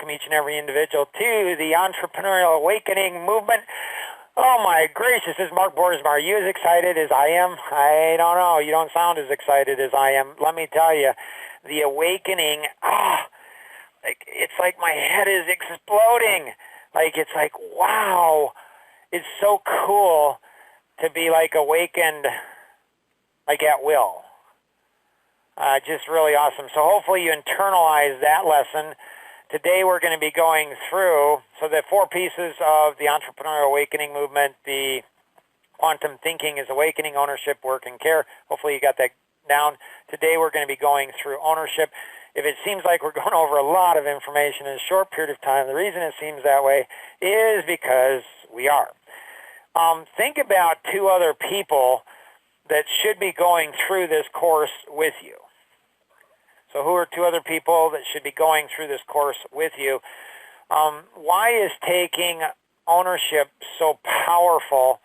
welcome each and every individual to the Entrepreneurial Awakening Movement. Oh my gracious, this is Mark Boersma. Are you as excited as I am? I don't know. You don't sound as excited as I am. Let me tell you, the awakening, it's like my head is exploding. Like, it's like, wow, it's so cool to be like awakened, like at will. Just really awesome. So hopefully you internalize that lesson. Today we're going to be going through, so the 4 pieces of the Entrepreneurial Awakening Movement, the quantum thinking is awakening, ownership, work, and care. Hopefully you got that down. Today we're going to be going through ownership. If it seems like we're going over a lot of information in a short period of time, the reason it seems that way is because we are. Think about 2 other people that should be going through this course with you. So who are 2 other people that should be going through this course with you? Why is taking ownership so powerful?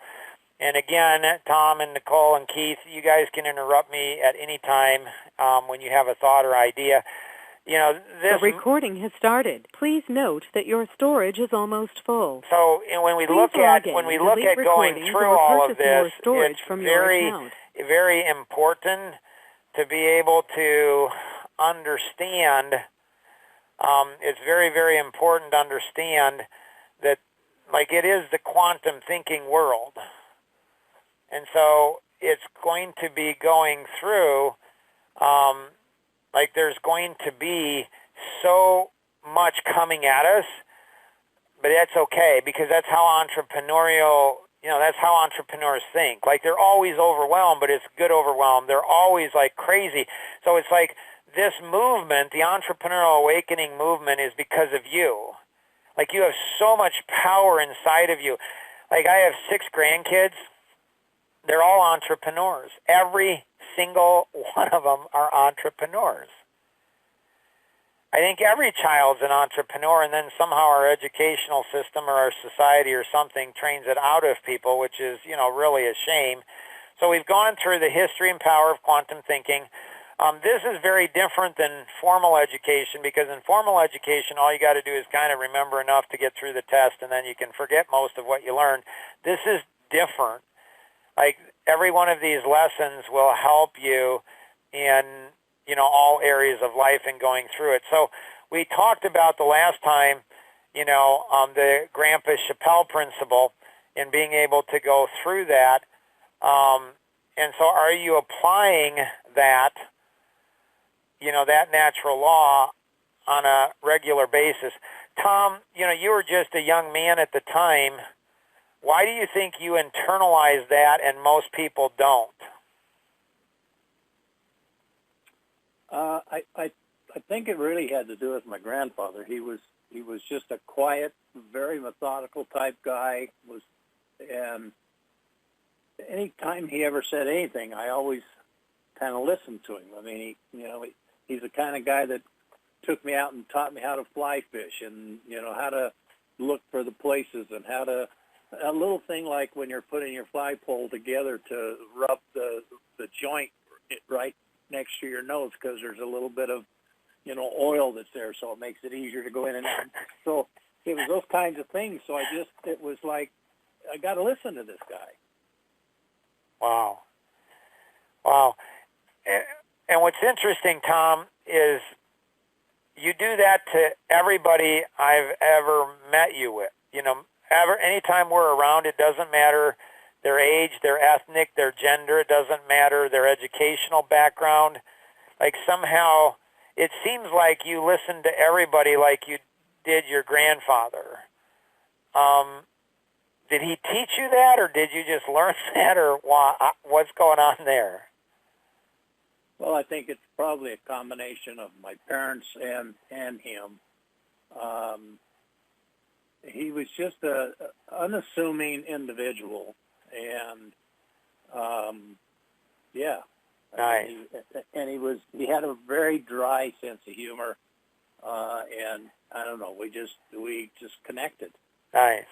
And again, Tom and Nicole and Keith, you guys can interrupt me at any time when you have a thought or idea. You know, the recording has started. Please note that your storage is almost full. So when we look at going through all of this, it's very important to be able to understand. It's very, very important to understand that, like, it is the quantum thinking world. And so it's going to be going through, like, there's going to be so much coming at us, but that's okay, because that's how that's how entrepreneurs think. Like, they're always overwhelmed, but it's good overwhelmed. They're always, like, crazy. So it's like this movement, the Entrepreneurial Awakening Movement, is because of you. Like, you have so much power inside of you. Like, I have 6 grandkids. They're all entrepreneurs. Every single one of them are entrepreneurs. I think every child's an entrepreneur, and then somehow our educational system or our society or something trains it out of people, which is, really a shame. So we've gone through the history and power of quantum thinking. This is very different than formal education, because in formal education, all you got to do is kind of remember enough to get through the test, and then you can forget most of what you learned. This is different. Like, every one of these lessons will help you in, all areas of life and going through it. So we talked about the last time, the Grandpa Chappelle principle and being able to go through that. And so are you applying that, that natural law on a regular basis? Tom, you were just a young man at the time. Why do you think you internalize that and most people don't? I think it really had to do with my grandfather. He was just a quiet, very methodical type guy. And any time he ever said anything, I always kind of listened to him. I mean, he's the kind of guy that took me out and taught me how to fly fish, and how to look for the places, and how to, a little thing like when you're putting your fly pole together to rub the joint right next to your nose, because there's a little bit of oil that's there, so it makes it easier to go in and out. So it was those kinds of things. So it was like, I got to listen to this guy. Wow. And what's interesting, Tom, is you do that to everybody I've ever met you with. Anytime we're around, it doesn't matter their age, their ethnic, their gender, it doesn't matter their educational background. Like, somehow it seems like you listen to everybody like you did your grandfather. Did he teach you that, or did you just learn that, or what's going on there? Well, I think it's probably a combination of my parents and him. He was just an unassuming individual, and nice. And he had a very dry sense of humor, and I don't know, we just connected. Nice.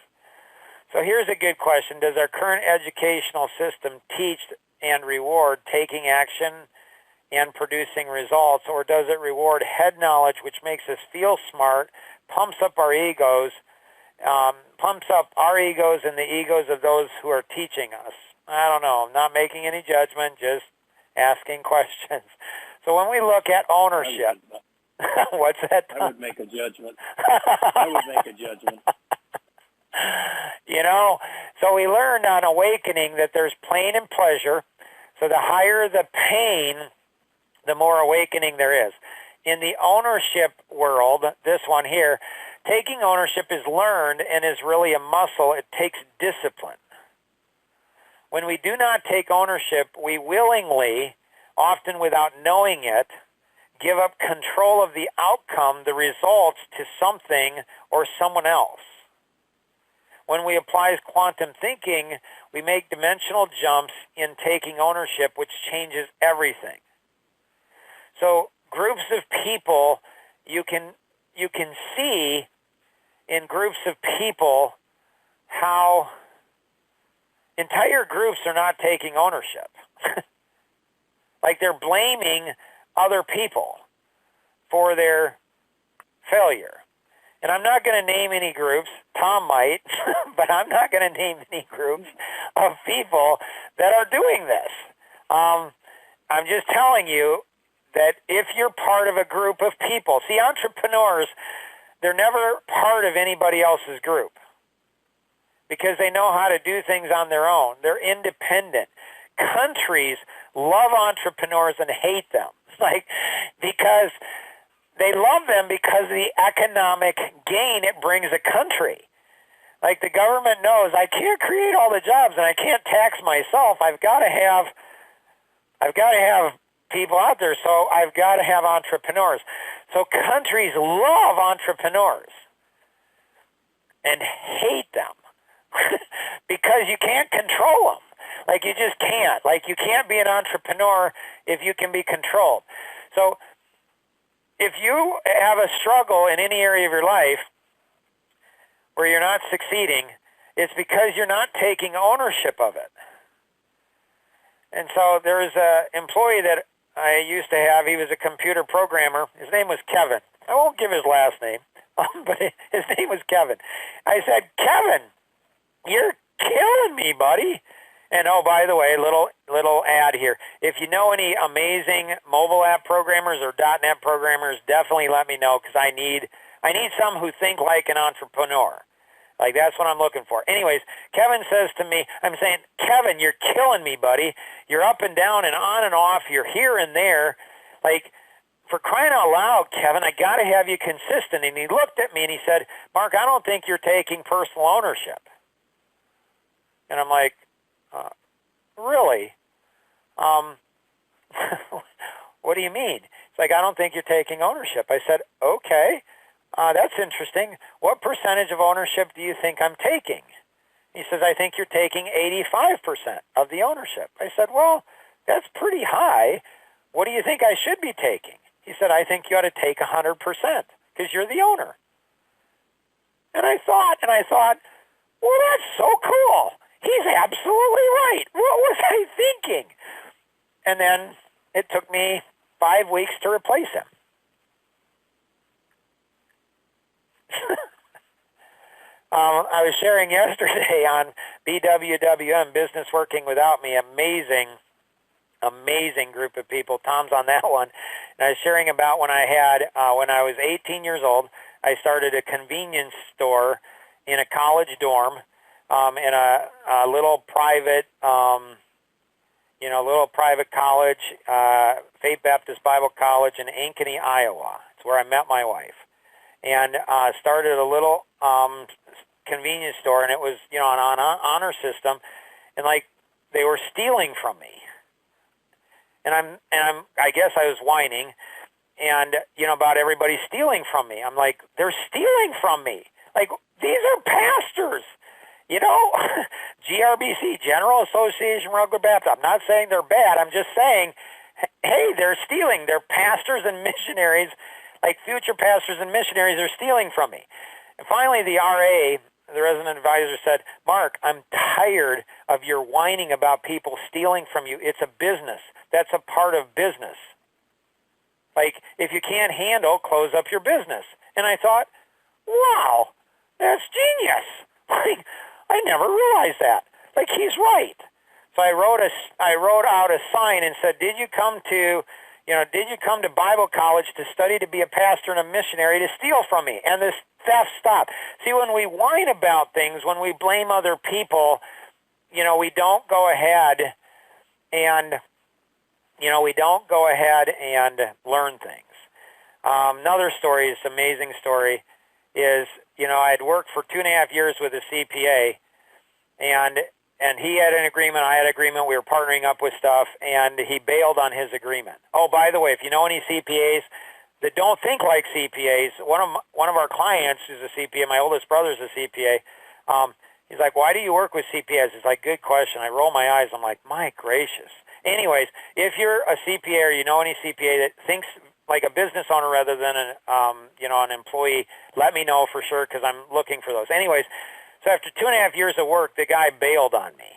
So here's a good question: does our current educational system teach and reward taking action and producing results, or does it reward head knowledge, which makes us feel smart, pumps up our egos, pumps up our egos and the egos of those who are teaching us. I don't know. I'm not making any judgment, just asking questions. So when we look at ownership, what's that? I would make a judgment. I would make a judgment. You know, so we learned on awakening that there's pain and pleasure. So the higher the pain, the more awakening there is. In the ownership world, this one here, taking ownership is learned and is really a muscle. It takes discipline. When we do not take ownership, we willingly, often without knowing it, give up control of the outcome, the results, to something or someone else. When we apply quantum thinking, we make dimensional jumps in taking ownership, which changes everything. So groups of people, you can see in groups of people how entire groups are not taking ownership. Like they're blaming other people for their failure. And I'm not going to name any groups. Tom might, but I'm not going to name any groups of people that are doing this. I'm just telling you that if you're part of a group of people, see, entrepreneurs, they're never part of anybody else's group because they know how to do things on their own. They're independent. Countries love entrepreneurs and hate them, because they love them because of the economic gain it brings a country. Like the government knows, I can't create all the jobs and I can't tax myself. I've got to have people out there, so I've got to have entrepreneurs. So countries love entrepreneurs and hate them because you can't control them. Like you just can't. Like you can't be an entrepreneur if you can be controlled. So if you have a struggle in any area of your life where you're not succeeding, it's because you're not taking ownership of it. And so there's an employee that I used to have. He was a computer programmer. His name was Kevin. I won't give his last name, but his name was Kevin. I said, Kevin, you're killing me, buddy. And oh, by the way, little ad here. If you know any amazing mobile app programmers or .NET programmers, definitely let me know because I need some who think like an entrepreneur. Like that's what I'm looking for. Anyways, Kevin says to me, I'm saying, Kevin, you're killing me, buddy. You're up and down and on and off. You're here and there. Like, for crying out loud, Kevin, I got to have you consistent. And he looked at me and he said, Mark, I don't think you're taking personal ownership. And I'm like, really? What do you mean? It's like, I don't think you're taking ownership. I said, okay, that's interesting. What percentage of ownership do you think I'm taking? He says, I think you're taking 85% of the ownership. I said, well, that's pretty high. What do you think I should be taking? He said, I think you ought to take 100% because you're the owner. And I thought, well, that's so cool. He's absolutely right. What was I thinking? And then it took me 5 weeks to replace him. I was sharing yesterday on BWWM, Business Working Without Me, amazing group of people. Tom's on that one. And I was sharing about when I was 18 years old, I started a convenience store in a college dorm. In a little private, college, Faith Baptist Bible College in Ankeny, Iowa. It's where I met my wife, and started a little convenience store, and it was on an honor system, and like they were stealing from me, and I guess I was whining, and about everybody stealing from me. I'm like, they're stealing from me. Like these are pastors. GRBC, General Association Regular Baptist. I'm not saying they're bad. I'm just saying, hey, they're stealing. They're pastors and missionaries, like future pastors and missionaries are stealing from me. And finally, the RA, the resident advisor, said, Mark, I'm tired of your whining about people stealing from you. It's a business. That's a part of business. Like, if you can't handle, close up your business. And I thought, wow, that's genius. Like, I never realized that. Like, he's right. So I wrote out a sign and said, did you come to Bible college to study to be a pastor and a missionary to steal from me? And this theft stopped. See, when we whine about things, when we blame other people, we don't go ahead and learn things. Another story, this amazing story, is, I had worked for 2.5 years with a CPA, and he had an agreement, I had an agreement, we were partnering up with stuff, and he bailed on his agreement. Oh, by the way, if you know any CPAs that don't think like CPAs, one of our clients is a CPA, my oldest brother's a CPA, he's like, why do you work with CPAs? It's like, good question. I roll my eyes, I'm like, my gracious. Anyways, if you're a CPA or you know any CPA that thinks like a business owner rather than an employee, let me know for sure, because I'm looking for those. Anyways, so after 2.5 years of work, the guy bailed on me.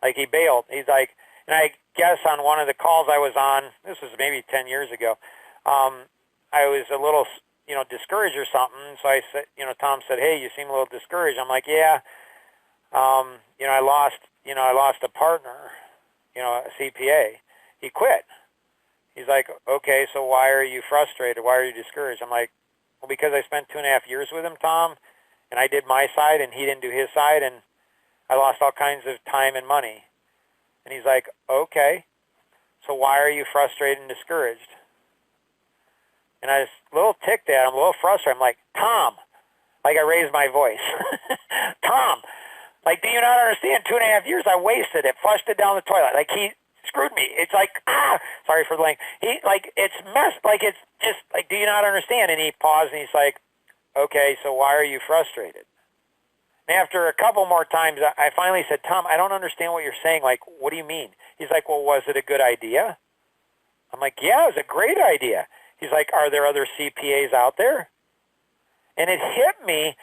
Like, he bailed. He's like, and I guess on one of the calls I was on, this was maybe 10 years ago, I was a little, discouraged or something. So I said, Tom said, hey, you seem a little discouraged. I'm like, yeah, I lost a partner, a CPA. He quit. He's like, okay, so why are you frustrated? Why are you discouraged? I'm like, well, because I spent 2.5 years with him, Tom, and I did my side, and he didn't do his side, and I lost all kinds of time and money. And he's like, okay, so why are you frustrated and discouraged? And I was a little ticked at him, a little frustrated. I'm like, Tom, like, I raised my voice. Tom, like, do you not understand? 2.5 years I wasted it, flushed it down the toilet. Like, he screwed me. It's like, sorry for the language. It's messed. Like, it's just like, do you not understand? And he paused and he's like, okay, so why are you frustrated? And after a couple more times, I finally said, Tom, I don't understand what you're saying. Like, what do you mean? He's like, well, was it a good idea? I'm like, yeah, it was a great idea. He's like, are there other CPAs out there? And it hit me.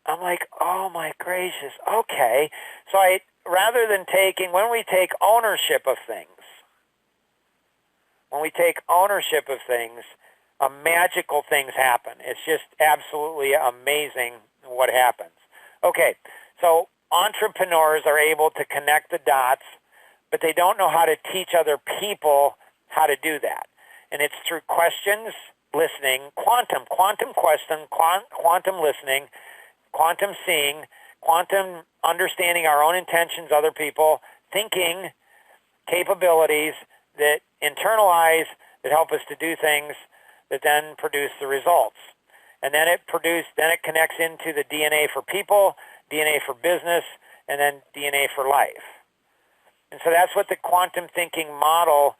I'm like, oh my gracious, okay. So rather than when we take ownership of things, magical things happen. It's just absolutely amazing what happens. Okay, so entrepreneurs are able to connect the dots, but they don't know how to teach other people how to do that. And it's through questions, listening, quantum question, quantum listening, quantum seeing, quantum understanding our own intentions, other people, thinking capabilities that internalize, that help us to do things that then produce the results. And then it connects into the DNA for people, DNA for business, and then DNA for life. And so that's what the quantum thinking model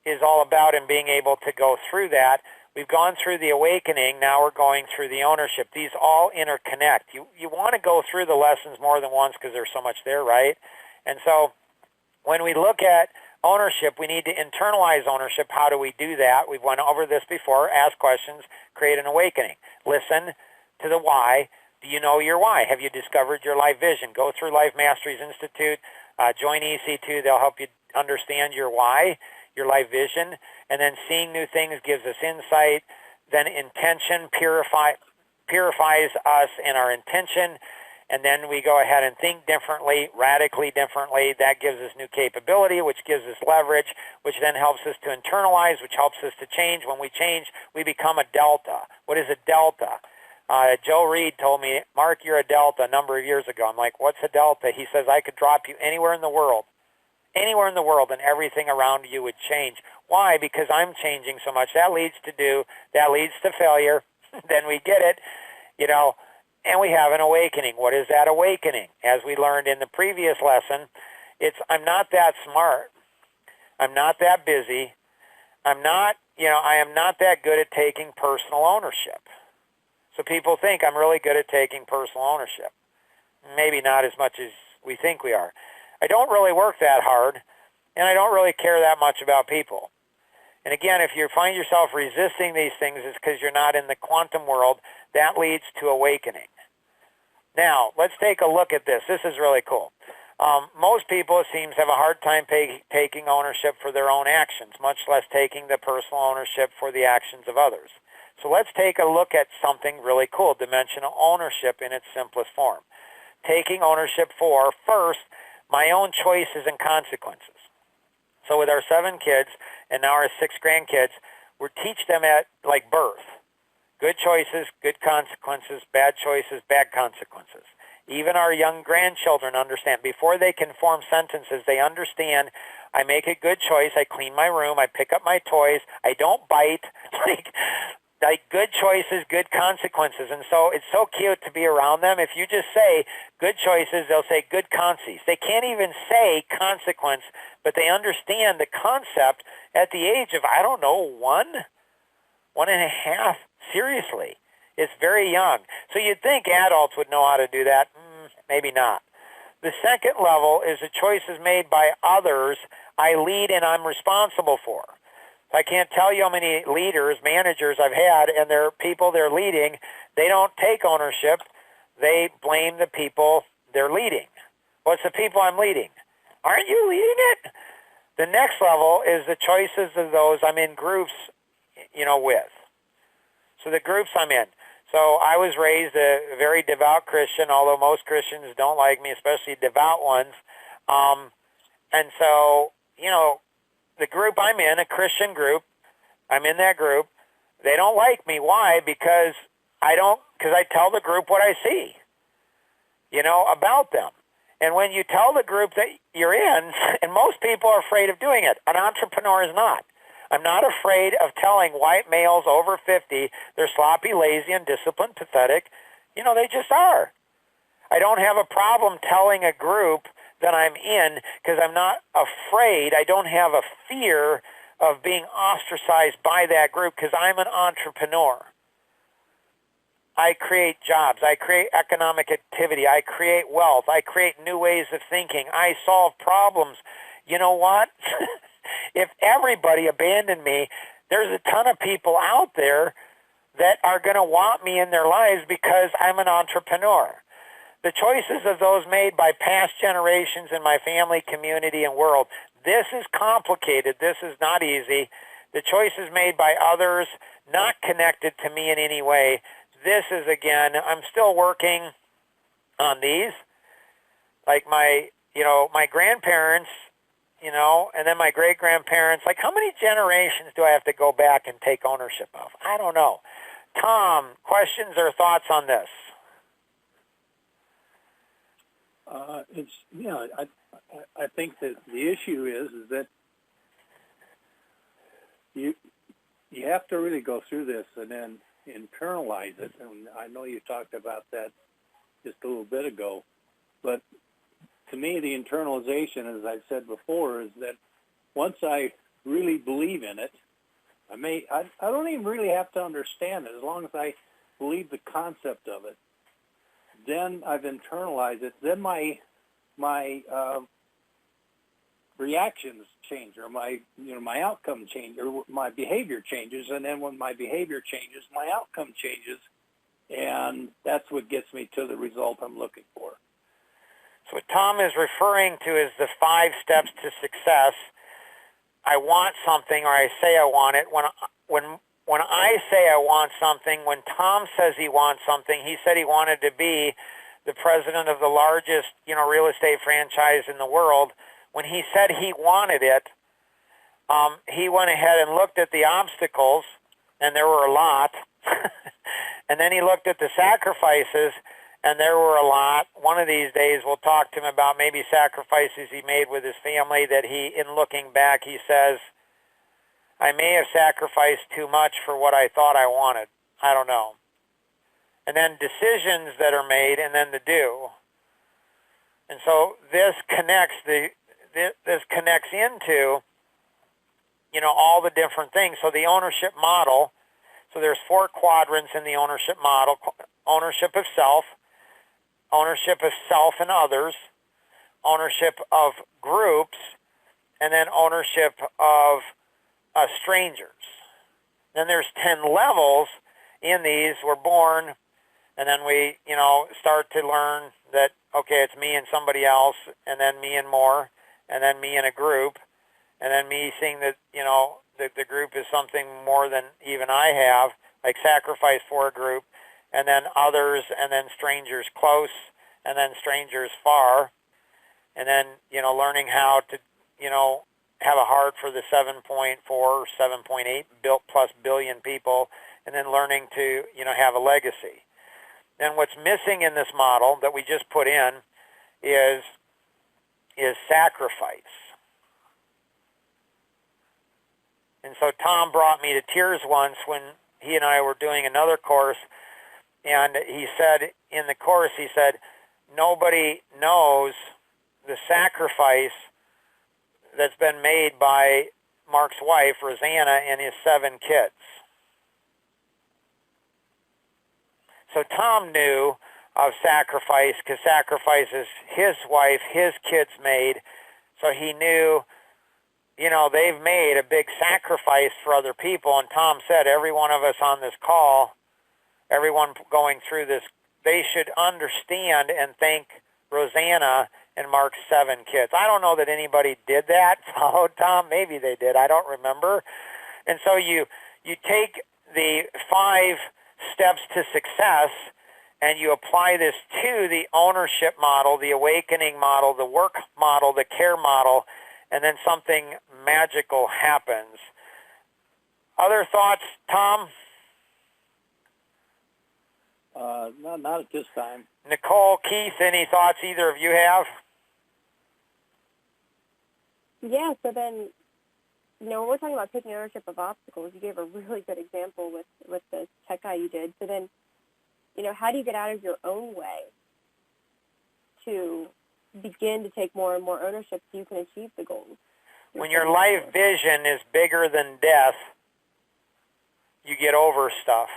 is all about, and being able to go through that. We've gone through the awakening, now we're going through the ownership. These all interconnect. You want to go through the lessons more than once because there's so much there, right? And so when we look at ownership, we need to internalize ownership. How do we do that? We've went over this before. Ask questions, create an awakening. Listen to the why. Do you know your why? Have you discovered your life vision? Go through Life Masteries Institute. Join EC2. They'll help you understand your why, your life vision. And then seeing new things gives us insight. Then intention purifies us in our intention. And then we go ahead and think differently, radically differently. That gives us new capability, which gives us leverage, which then helps us to internalize, which helps us to change. When we change, we become a delta. What is a delta? Joe Reed told me, Mark, you're a delta a number of years ago. I'm like, what's a delta? He says, I could drop you anywhere in the world, and everything around you would change. Why? Because I'm changing so much. That leads to failure. Then we get it, and we have an awakening. What is that awakening? As we learned in the previous lesson, I'm not that smart. I'm not that busy. I am not that good at taking personal ownership. So people think I'm really good at taking personal ownership. Maybe not as much as we think we are. I don't really work that hard, and I don't really care that much about people. And again, if you find yourself resisting these things, it's because you're not in the quantum world. That leads to awakening. Now, let's take a look at this. This is really cool. Most people, it seems, have a hard time taking ownership for their own actions, much less taking the personal ownership for the actions of others. So let's take a look at something really cool, dimensional ownership in its simplest form. Taking ownership for, first, my own choices and consequences. So with our 7 kids and now our 6 grandkids, we teach them at like birth. Good choices, good consequences, bad choices, bad consequences. Even our young grandchildren understand. Before they can form sentences, they understand I make a good choice, I clean my room, I pick up my toys, I don't bite. Like good choices, good consequences. And so it's so cute to be around them. If you just say good choices, they'll say good consies. They can't even say consequence, but they understand the concept at the age of, I don't know, 1.5. Seriously. It's very young. So you'd think adults would know how to do that. Maybe not. The second level is the choices made by others I lead and I'm responsible for. I can't tell you how many leaders, managers I've had, and they're people they're leading. They don't take ownership. They blame the people they're leading. Well, it's the people I'm leading. Aren't you leading it? The next level is the choices of those I'm in groups, with. So the groups I'm in. So I was raised a very devout Christian, although most Christians don't like me, especially devout ones. And so, the group I'm in, a Christian group, I'm in that group, they don't like me. Why? Because I tell the group what I see, about them. And when you tell the group that you're in, and most people are afraid of doing it, an entrepreneur is not. I'm not afraid of telling white males over 50 they're sloppy, lazy, undisciplined, pathetic. They just are. I don't have a problem telling a group that I'm in because I'm not afraid. I don't have a fear of being ostracized by that group because I'm an entrepreneur. I create jobs. I create economic activity. I create wealth. I create new ways of thinking. I solve problems. You know what? If everybody abandoned me, there's a ton of people out there that are going to want me in their lives because I'm an entrepreneur. The choices of those made by past generations in my family, community, and world. This is complicated. This is not easy. The choices made by others, not connected to me in any way. This is, again, I'm still working on these. Like my grandparents, and then my great-grandparents. Like, how many generations do I have to go back and take ownership of? I don't know. Tom, questions or thoughts on this? I think that the issue is that you have to really go through this and then internalize it. And I know you talked about that just a little bit ago, but to me, the internalization, as I've said before, is that once I really believe in it, I don't even really have to understand it. As long as I believe the concept of it, then I've internalized it. Then my reactions change, or my outcome changes, or my behavior changes. And then when my behavior changes, my outcome changes, and that's what gets me to the result I'm looking for. So what Tom is referring to is the 5 steps to success. I want something, or I say I want it. When I say I want something, when Tom says he wants something, he said he wanted to be the president of the largest, real estate franchise in the world. When he said he wanted it, he went ahead and looked at the obstacles, and there were a lot. And then he looked at the sacrifices, and there were a lot. One of these days we'll talk to him about maybe sacrifices he made with his family that in looking back, he says, I may have sacrificed too much for what I thought I wanted. I don't know. And then decisions that are made, and then the do. And so this connects into, all the different things. So the ownership model, so there's 4 quadrants in the ownership model: ownership of self and others, ownership of groups, and then ownership of strangers. Then there's 10 levels in these. We're born, and then we, start to learn that, okay, it's me and somebody else, and then me and more, and then me and a group, and then me seeing that, that the group is something more than even I have. like sacrifice for a group, and then others, and then strangers close, and then strangers far, and then, learning how to, have a heart for the 7.4 or 7.8 plus billion people, and then learning to, have a legacy. And what's missing in this model that we just put in is sacrifice. And so Tom brought me to tears once when he and I were doing another course, and he said, in the course, he said, nobody knows the sacrifice that's been made by Mark's wife, Rosanna, and his 7 kids. So Tom knew of sacrifice because sacrifices his wife, his kids made. So he knew, they've made a big sacrifice for other people. And Tom said, every one of us on this call, everyone going through this, they should understand and thank Rosanna and Mark's 7 kids. I don't know that anybody did that. Oh, Tom, maybe they did. I don't remember. And so you take the 5 steps to success and you apply this to the ownership model, the awakening model, the work model, the care model, and then something magical happens. Other thoughts, Tom? Not at this time. Nicole, Keith, any thoughts either of you have? Yeah, so then, when we're talking about taking ownership of obstacles, you gave a really good example with the tech guy you did. So then, how do you get out of your own way to begin to take more and more ownership so you can achieve the goals? When your life vision is bigger than death, you get over stuff.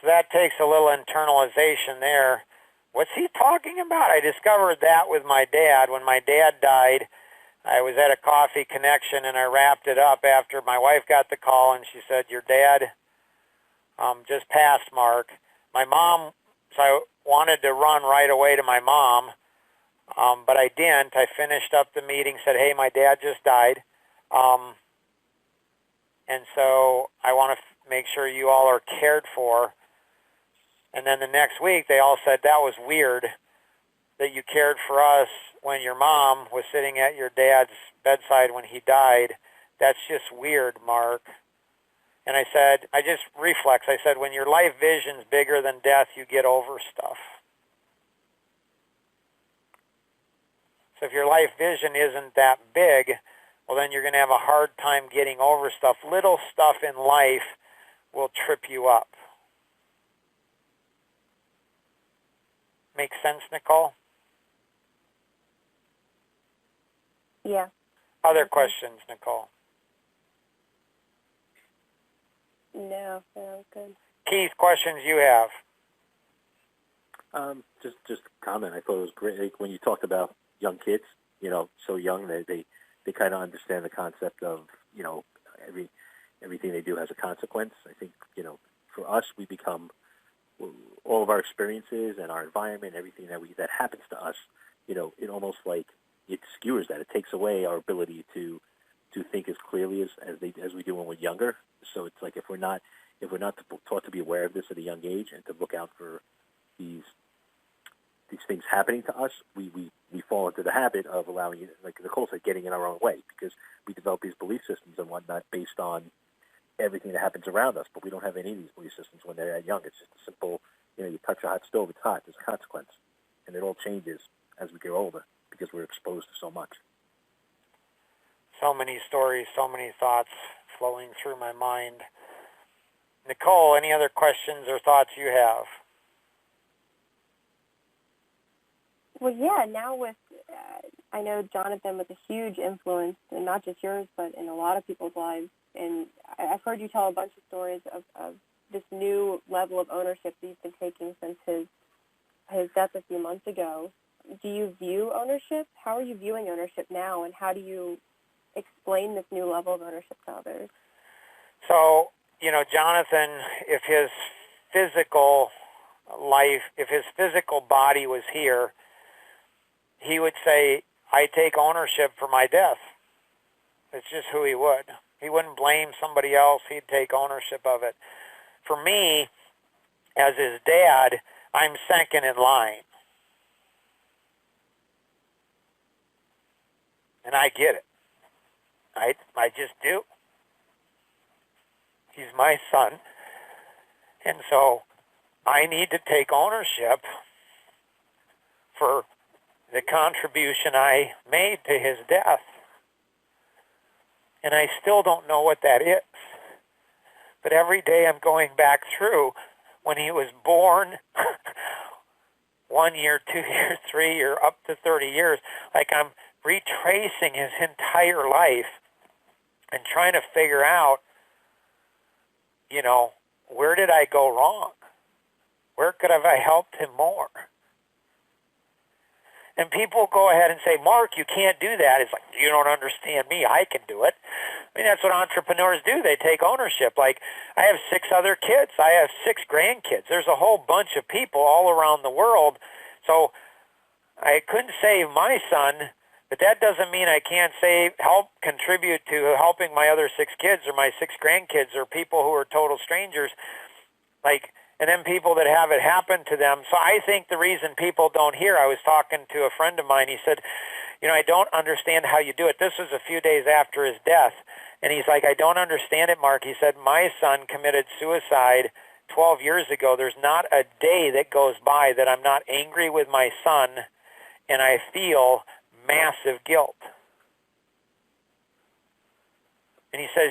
So that takes a little internalization there. What's he talking about? I discovered that with my dad. When my dad died, I was at a coffee connection, and I wrapped it up after my wife got the call, and she said, your dad just passed, Mark. My mom, so I wanted to run right away to my mom, but I didn't. I finished up the meeting, said, hey, my dad just died, and so I want to make sure you all are cared for. And then the next week, they all said, that was weird that you cared for us when your mom was sitting at your dad's bedside when he died. That's just weird, Mark. And I said, I just reflex. I said, when your life vision's bigger than death, you get over stuff. So if your life vision isn't that big, well, then you're going to have a hard time getting over stuff. Little stuff in life will trip you up. Make sense, Nicole? Yeah. Other questions, Nicole? No, good. Keith, questions you have? Just a comment. I thought it was great, like, when you talked about young kids, so young, they kind of understand the concept of, everything they do has a consequence. I think, for us, we become, all of our experiences and our environment, everything that happens to us, it almost like it skewers that. It takes away our ability to think as clearly as we do when we're younger. So it's like if we're not taught to be aware of this at a young age and to look out for these things happening to us, we fall into the habit of allowing it, like Nicole said, getting in our own way, because we develop these belief systems and whatnot based on everything that happens around us, but we don't have any of these belief systems when they're young. It's just a simple, you touch a hot stove, it's hot, there's a consequence. And it all changes as we get older because we're exposed to so much. So many stories, so many thoughts flowing through my mind. Nicole, any other questions or thoughts you have? Well, yeah, now with, I know Jonathan was a huge influence, and not just yours, but in a lot of people's lives. And I've heard you tell a bunch of stories of this new level of ownership that you've been taking since his death a few months ago. Do you view ownership? How are you viewing ownership now, and how do you explain this new level of ownership to others? So, Jonathan, if his physical life, if his physical body was here, he would say, I take ownership for my death. It's just who he would. He wouldn't blame somebody else. He'd take ownership of it. For me, as his dad, I'm second in line. And I get it. I just do. He's my son. And so I need to take ownership for the contribution I made to his death. And I still don't know what that is. But every day I'm going back through when he was born, 1 year, 2 years, 3 years, up to 30 years, like I'm retracing his entire life and trying to figure out, where did I go wrong? Where could have I helped him more? And people go ahead and say, Mark, you can't do that. It's like, you don't understand me. I can do it. I mean, that's what entrepreneurs do. They take ownership. Like, I have 6 other kids. I have 6 grandkids. There's a whole bunch of people all around the world. So I couldn't save my son, but that doesn't mean I can't help contribute to helping my other 6 kids or my 6 grandkids or people who are total strangers. And then people that have it happen to them. So I think the reason people don't hear, I was talking to a friend of mine, he said, I don't understand how you do it. This was a few days after his death. And he's like, I don't understand it, Mark. He said, my son committed suicide 12 years ago. There's not a day that goes by that I'm not angry with my son, and I feel massive guilt. And he says,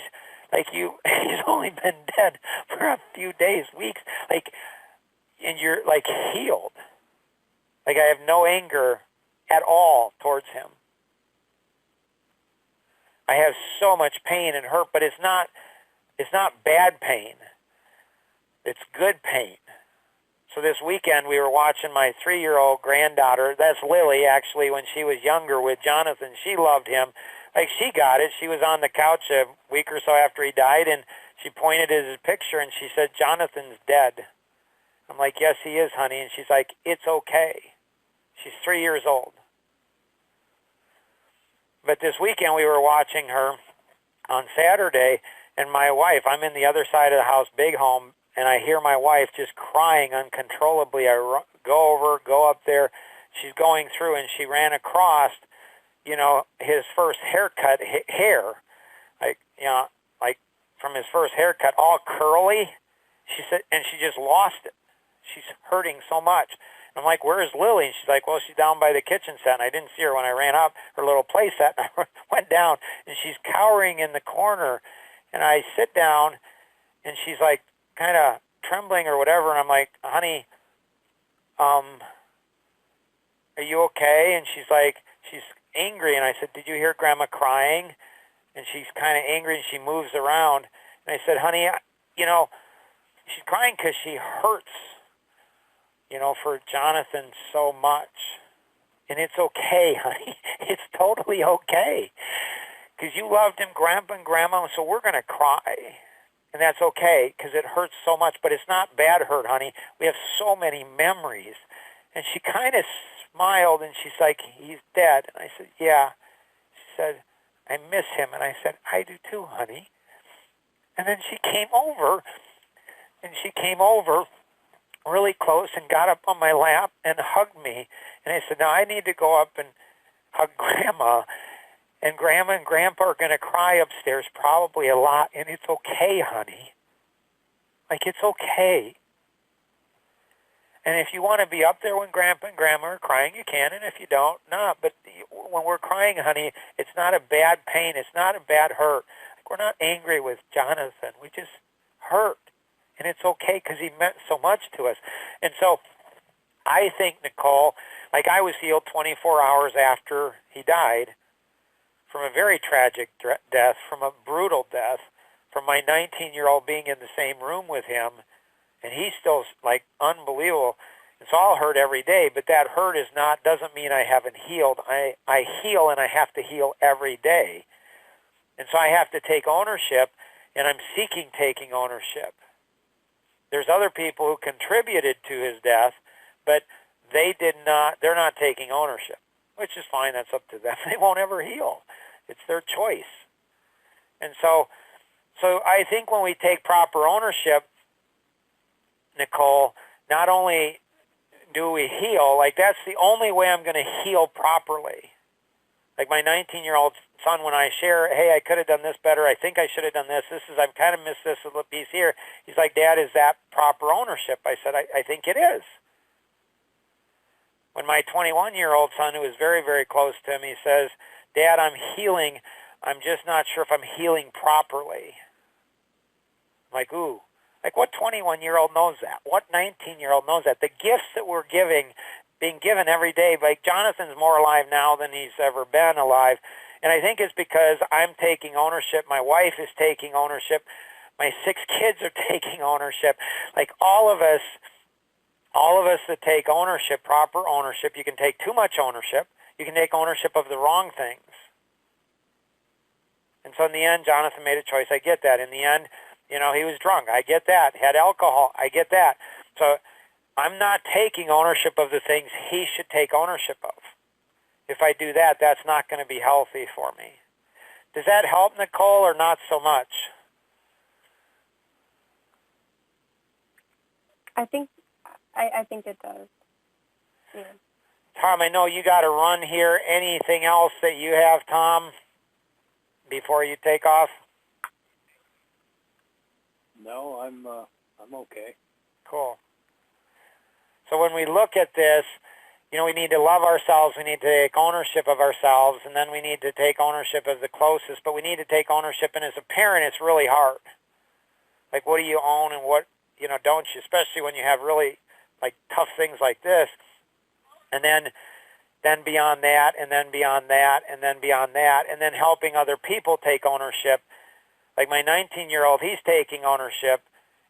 he's only been dead for a few days, weeks, and you're, healed. I have no anger at all towards him. I have so much pain and hurt, but it's not bad pain. It's good pain. So this weekend we were watching my 3-year-old granddaughter, that's Lily, actually, when she was younger with Jonathan. She loved him. She got it. She was on the couch a week or so after he died, and she pointed at his picture, and she said, Jonathan's dead. I'm like, yes, he is, honey. And she's like, it's okay. She's 3 years old. But this weekend we were watching her on Saturday, and my wife, I'm in the other side of the house, big home, and I hear my wife just crying uncontrollably. I go up there. She's going through, and she ran across, his first haircut, hair, from his first haircut, all curly. She said, and she just lost it. She's hurting so much. I'm like, where's Lily? And she's like, well, she's down by the kitchen set. And I didn't see her when I ran up, her little play set. And I went down, and she's cowering in the corner. And I sit down, and she's kind of trembling or whatever. And I'm like, honey, are you okay? And she's angry. And I said, did you hear Grandma crying? And she's kind of angry, and she moves around. And I said, honey, she's crying because she hurts, for Jonathan so much. And it's okay, honey. It's totally okay. Because you loved him, Grandpa and Grandma, so we're going to cry. And that's okay, because it hurts so much. But it's not bad hurt, honey. We have so many memories. And she kind of smiled, and she's like, he's dead. And I said, yeah. She said, I miss him. And I said, I do too, honey. And then she came over really close and got up on my lap and hugged me. And I said, now I need to go up and hug Grandma. And Grandma and Grandpa are going to cry upstairs probably a lot. And it's okay, honey. It's okay. And if you want to be up there when Grandpa and Grandma are crying, you can. And if you don't, no. But when we're crying, honey, it's not a bad pain. It's not a bad hurt. We're not angry with Jonathan. We just hurt. And it's okay because he meant so much to us. And so I think, Nicole, I was healed 24 hours after he died from a very tragic death, from a brutal death, from my 19-year-old being in the same room with him. And he's still, unbelievable. And so I'll hurt every day, but that hurt doesn't mean I haven't healed. I heal, and I have to heal every day. And so I have to take ownership, and I'm seeking taking ownership. There's other people who contributed to his death, but they're not taking ownership, which is fine. That's up to them. They won't ever heal. It's their choice. And so I think when we take proper ownership, Nicole, not only do we heal, like that's the only way I'm going to heal properly. Like my 19-year-old son, when I share, hey, I could have done this better, I think I should have done this, I've kind of missed this little piece here. He's like, Dad, is that proper ownership? I said, I think it is. When my 21-year-old son, who is very, very close to him, he says, Dad, I'm healing. I'm just not sure if I'm healing properly. I'm like, ooh. Like what 21-year-old knows that? What 19-year-old knows that? The gifts that we're being given every day, like Jonathan's more alive now than he's ever been alive. And I think it's because I'm taking ownership. My wife is taking ownership. My 6 kids are taking ownership. Like all of us that take ownership, proper ownership, you can take too much ownership. You can take ownership of the wrong things. And so in the end, Jonathan made a choice. I get that. In the end, he was drunk. I get that. Had alcohol. I get that. So I'm not taking ownership of the things he should take ownership of. If I do that, that's not going to be healthy for me. Does that help, Nicole, or not so much? I think it does. Yeah. Tom, I know you got to run here. Anything else that you have, Tom, before you take off? No, I'm okay. Cool. So when we look at this, we need to love ourselves. We need to take ownership of ourselves, and then we need to take ownership of the closest. But we need to take ownership, and as a parent, it's really hard. Like, what do you own, and what don't you? Especially when you have really like tough things like this, and then beyond that, and then beyond that, and then beyond that, and then helping other people take ownership. Like my 19-year-old, he's taking ownership,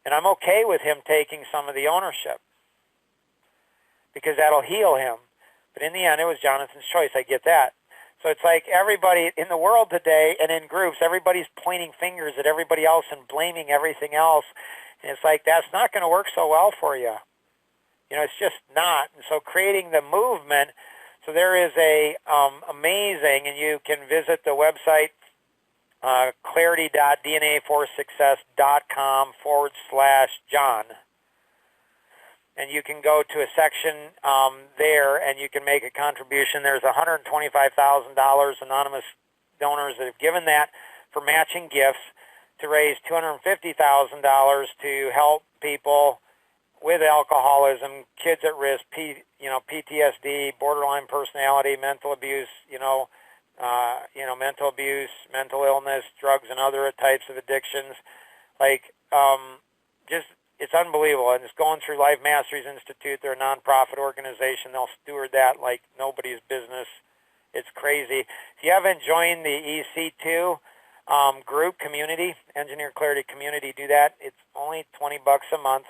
and I'm okay with him taking some of the ownership because that'll heal him. But in the end, it was Jonathan's choice. I get that. So it's like everybody in the world today and in groups, everybody's pointing fingers at everybody else and blaming everything else. And it's like, that's not going to work so well for you. It's just not. And so creating the movement, so there is a amazing, and you can visit the website, clarity.dnaforsuccess.com/John. And you can go to a section there, and you can make a contribution. There's $125,000 anonymous donors that have given that for matching gifts to raise $250,000 to help people with alcoholism, kids at risk, PTSD, borderline personality, mental abuse, mental abuse, mental illness, drugs, and other types of addictions. It's unbelievable. And it's going through Life Masteries Institute. They're a nonprofit organization. They'll steward that like nobody's business. It's crazy. If you haven't joined the EC2 group community, Engineer Clarity Community, do that. It's only $20 a month.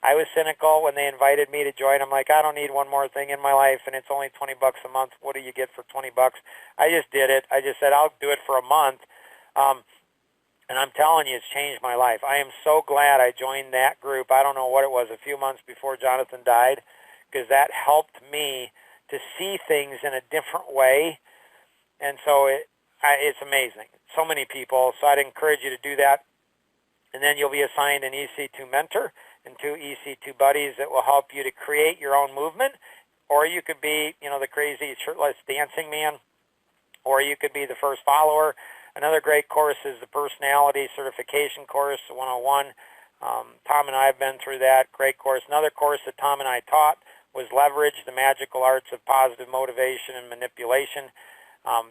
I was cynical when they invited me to join. I'm like, I don't need one more thing in my life, and it's only $20 a month. What do you get for $20? I just did it. I just said, I'll do it for a month. And I'm telling you, it's changed my life. I am so glad I joined that group. I don't know what it was, a few months before Jonathan died, because that helped me to see things in a different way. And so it's amazing. So many people. So I'd encourage you to do that. And then you'll be assigned an EC2 mentor and 2 EC2 buddies that will help you to create your own movement. Or you could be, the crazy shirtless dancing man. Or you could be the first follower. Another great course is the Personality Certification Course, 101. Tom and I have been through that. Great course. Another course that Tom and I taught was Leverage, the Magical Arts of Positive Motivation and Manipulation.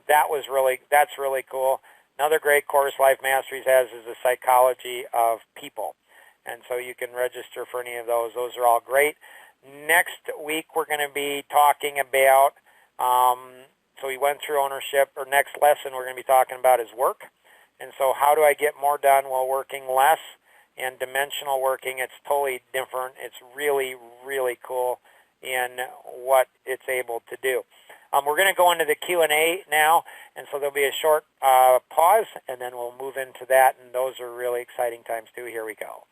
That's really cool. Another great course Life Masteries has is the Psychology of People. And so you can register for any of those. Those are all great. Next week we're going to be talking about, so we went through ownership, or next lesson we're going to be talking about is work. And so how do I get more done while working less? And dimensional working, it's totally different. It's really, really cool in what it's able to do. We're going to go into the Q&A now, and so there'll be a short pause, and then we'll move into that, and those are really exciting times too. Here we go.